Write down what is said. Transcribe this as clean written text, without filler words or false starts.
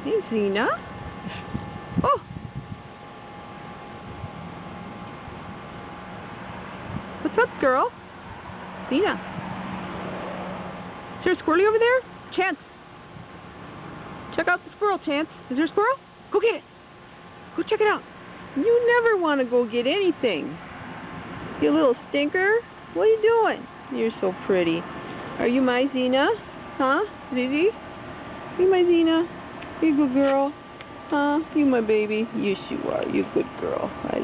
Hey, Zena. Oh. What's up, girl? Zena. Is there a squirrely over there? Chance. Check out the squirrel, Chance. Is there a squirrel? Go get it. Go check it out. You never want to go get anything. You little stinker. What are you doing? You're so pretty. Are you my Zena? Huh? Zizi? You my Zena? You good girl? Huh? You my baby? Yes, you are. You good girl.